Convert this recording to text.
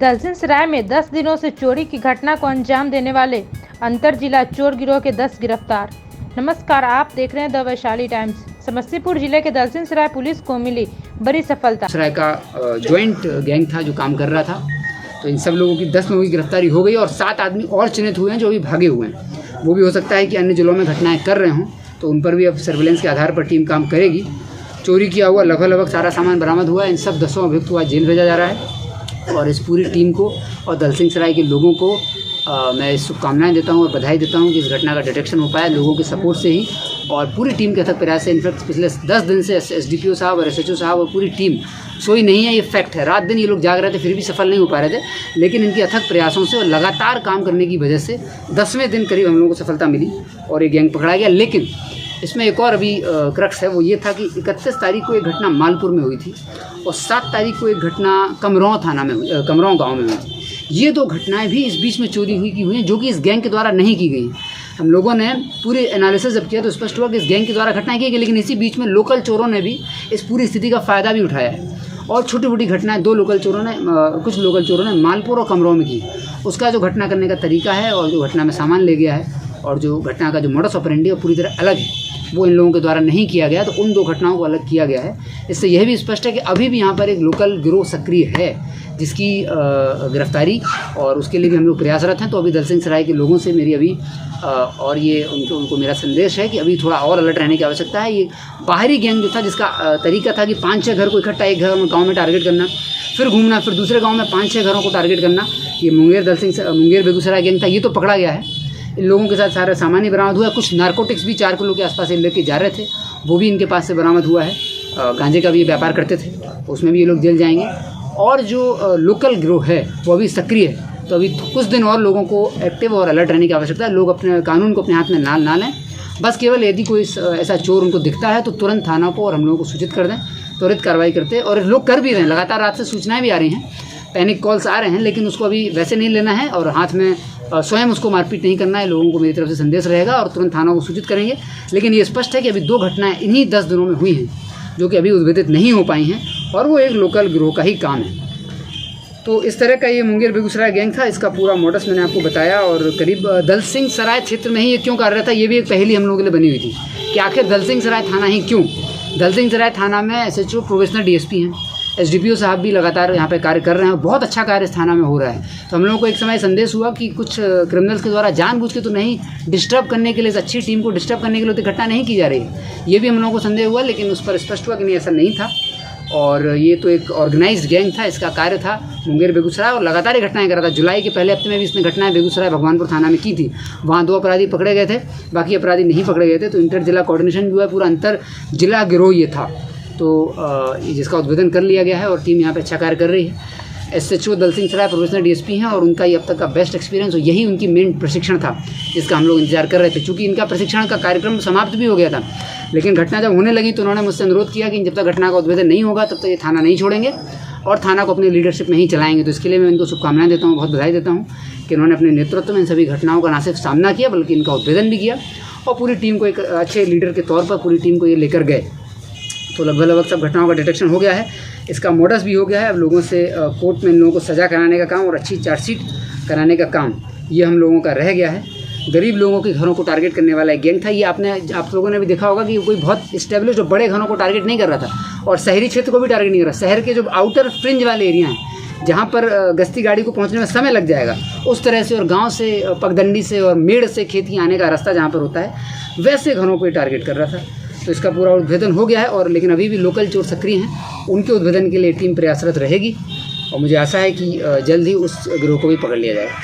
दलसिंह सराय में 10 दिनों से चोरी की घटना को अंजाम देने वाले अंतर जिला चोर गिरोह के 10 गिरफ्तार। नमस्कार, आप देख रहे हैं द वैशाली टाइम्स। समस्तीपुर जिले के दलसिंह सराय पुलिस को मिली बड़ी सफलता। सराय का ज्वाइंट गैंग था जो काम कर रहा था, तो इन सब लोगों की 10 लोगों की गिरफ्तारी हो गई और 7 आदमी और चिन्हित हुए हैं जो अभी भागे हुए हैं। वो भी हो सकता है कि अन्य जिलों में घटनाएं कर रहे हों, तो उन पर भी अब सर्विलेंस के आधार पर टीम काम करेगी। चोरी किया हुआ लगभग सारा सामान बरामद हुआ है। इन सब 10 अभियुक्त को आज जेल भेजा जा रहा है और इस पूरी टीम को और दलसिंह सराय के लोगों को मैं शुभकामनाएं देता हूं और बधाई देता हूं कि इस घटना का डिटेक्शन हो पाया लोगों के सपोर्ट से ही और पूरी टीम के अथक प्रयास से। इनफैक्ट पिछले 10 दिन से एसडीपीओ साहब और एसएचओ साहब और पूरी टीम सोई नहीं है, ये फैक्ट है। रात दिन ये लोग जाग रहे थे फिर भी सफल नहीं हो पा रहे थे, लेकिन इनके अथक प्रयासों से और लगातार काम करने की वजह से 10वें दिन करीब हम लोगों को सफलता मिली और ये गैंग पकड़ा गया। लेकिन इसमें एक और अभी क्रक्स है, वो ये था कि 31 तारीख को एक घटना मालपुर में हुई थी और 7 तारीख को एक घटना कमरौं थाना में हुई, कमरौं गांव में हुई थी। ये 2 घटनाएं भी इस बीच में चोरी हुई हैं जो कि इस गैंग के द्वारा नहीं की गई। हम लोगों ने पूरे एनालिसिस जब किया तो स्पष्ट हुआ कि इस गैंग के द्वारा घटनाएं की गई, लेकिन इसी बीच में लोकल चोरों ने भी इस पूरी स्थिति का फ़ायदा भी उठाया है और छोटी मोटी घटनाएं कुछ लोकल चोरों ने मालपुर और कमरौं में की। उसका जो घटना करने का तरीका है और जो घटना में सामान ले गया है और जो घटना का जो मोडस ऑपरेंडी है पूरी तरह अलग है, वो इन लोगों के द्वारा नहीं किया गया। तो उन 2 घटनाओं को अलग किया गया है। इससे यह भी स्पष्ट है कि अभी भी यहाँ पर एक लोकल गिरोह सक्रिय है जिसकी गिरफ्तारी और उसके लिए भी हम लोग प्रयासरत हैं। तो अभी दलसिंह सराय के लोगों से मेरी अभी और ये उनको मेरा संदेश है कि अभी थोड़ा और अलर्ट रहने की आवश्यकता है। ये बाहरी गैंग जो था जिसका तरीका था कि 5-6 घर को इकट्ठा एक गाँव में टारगेट करना, फिर घूमना, फिर दूसरे गाँव में 5-6 घरों को टारगेट करना, ये मुंगेर बेगूसराय गैंग था। ये तो पकड़ा गया है। इन लोगों के साथ सारा सामान ही बरामद हुआ है। कुछ नारकोटिक्स भी 4 किलो के आसपास लेके जा रहे थे, वो भी इनके पास से बरामद हुआ है। गांजे का भी व्यापार करते थे, उसमें भी ये लोग जेल जाएंगे। और जो लोकल गिरोह है वो अभी सक्रिय है। तो अभी कुछ दिन और लोगों को एक्टिव और अलर्ट रहने की आवश्यकता है। लोग अपने कानून को अपने हाथ में ना लें। बस केवल यदि कोई ऐसा चोर उनको दिखता है तो तुरंत थाना को और हम लोगों को सूचित कर दें, त्वरित कार्रवाई करते हैं। और लोग कर भी रहे हैं, लगातार रात से सूचनाएँ भी आ रही हैं, पैनिक कॉल्स आ रहे हैं, लेकिन उसको अभी वैसे नहीं लेना है और हाथ में स्वयं उसको मारपीट नहीं करना है। लोगों को मेरी तरफ से संदेश रहेगा और तुरंत थाना को सूचित करेंगे। लेकिन ये स्पष्ट है कि अभी 2 घटनाएं इन्हीं 10 दिनों में हुई हैं जो कि अभी उद्भेदित नहीं हो पाई हैं और वो एक लोकल गिरोह का ही काम है। तो इस तरह का ये मुंगेर बेगूसराय गैंग था। इसका पूरा मोडस मैंने आपको बताया और करीब दलसिंह सराय क्षेत्र में ही ये क्यों कार्यरत था, ये भी एक पहेली हम लोगों के लिए बनी हुई थी कि आखिर दलसिंह सराय थाना ही क्यों। दलसिंह सराय थाना में एसएचओ प्रोबेशनर डीएसपी हैं, एसडीपीओ साहब भी लगातार यहाँ पे कार्य कर रहे हैं। बहुत अच्छा कार्य इस थाना में हो रहा है। तो हम लोगों को एक समय संदेश हुआ कि कुछ क्रिमिनल्स के द्वारा जानबूझ के तो नहीं, डिस्टर्ब करने के लिए, इस अच्छी टीम को डिस्टर्ब करने के लिए तो घटना नहीं की जा रही है। ये भी हम लोगों को संदेह हुआ, लेकिन उस पर स्पष्ट हुआ कि नहीं, ऐसा नहीं था और ये तो एक ऑर्गेनाइज्ड गैंग था। इसका कार्य था मुंगेर बेगूसराय और लगातार ये घटनाएं कर रहा था। जुलाई के पहले हफ्ते में भी इसने घटनाएं बेगूसराय भगवानपुर थाना में की थी। वहाँ 2 अपराधी पकड़े गए थे, बाकी अपराधी नहीं पकड़े गए थे। तो इंटर जिला कोऑर्डिनेशन जो है पूरा अंतर जिला गिरोह ये था, तो जिसका उद्भेदन कर लिया गया है और टीम यहाँ पे अच्छा कार्य कर रही है। एसएचओ दलसिंह सराय प्रोफेशनल डीएसपी हैं और उनका ये अब तक का बेस्ट एक्सपीरियंस और यही उनकी मेन प्रशिक्षण था जिसका हम लोग इंतजार कर रहे थे। चूँकि इनका प्रशिक्षण का कार्यक्रम समाप्त भी हो गया था, लेकिन घटना जब होने लगी तो उन्होंने मुझसे अनुरोध किया कि जब तक घटना का उद्भेदन नहीं होगा तब तक ये थाना नहीं छोड़ेंगे और थाना को अपनी लीडरशिप में ही चलाएंगे। तो इसके लिए मैं इनको शुभकामनाएं देता हूँ, बहुत बधाई देता हूँ कि उन्होंने अपने नेतृत्व में इन सभी घटनाओं का ना सिर्फ सामना किया बल्कि इनका उद्भेदन भी किया और पूरी टीम को एक अच्छे लीडर के तौर पर पूरी टीम को ये लेकर गए। तो लगभग सब घटनाओं का डिटेक्शन हो गया है, इसका मोडस भी हो गया है। अब लोगों से कोर्ट में इन लोगों को सज़ा कराने का काम और अच्छी चार्जशीट कराने का काम ये हम लोगों का रह गया है। गरीब लोगों के घरों को टारगेट करने वाला एक गैंग था ये। आप लोगों ने भी देखा होगा कि कोई बहुत इस्टेब्लिश और बड़े घरों को टारगेट नहीं कर रहा था और शहरी क्षेत्र को भी टारगेट नहीं कर रहा। शहर के जो आउटर फ्रिंज वाले एरिया हैं जहाँ पर गश्ती गाड़ी को पहुँचने में समय लग जाएगा, उस तरह से और गाँव से, पगडंडी से और मेड़ से खेती आने का रास्ता जहाँ पर होता है, वैसे घरों को टारगेट कर रहा था। तो इसका पूरा उद्भेदन हो गया है और लेकिन अभी भी लोकल चोर सक्रिय हैं, उनके उद्भेदन के लिए टीम प्रयासरत रहेगी और मुझे आशा है कि जल्द ही उस गिरोह को भी पकड़ लिया जाएगा।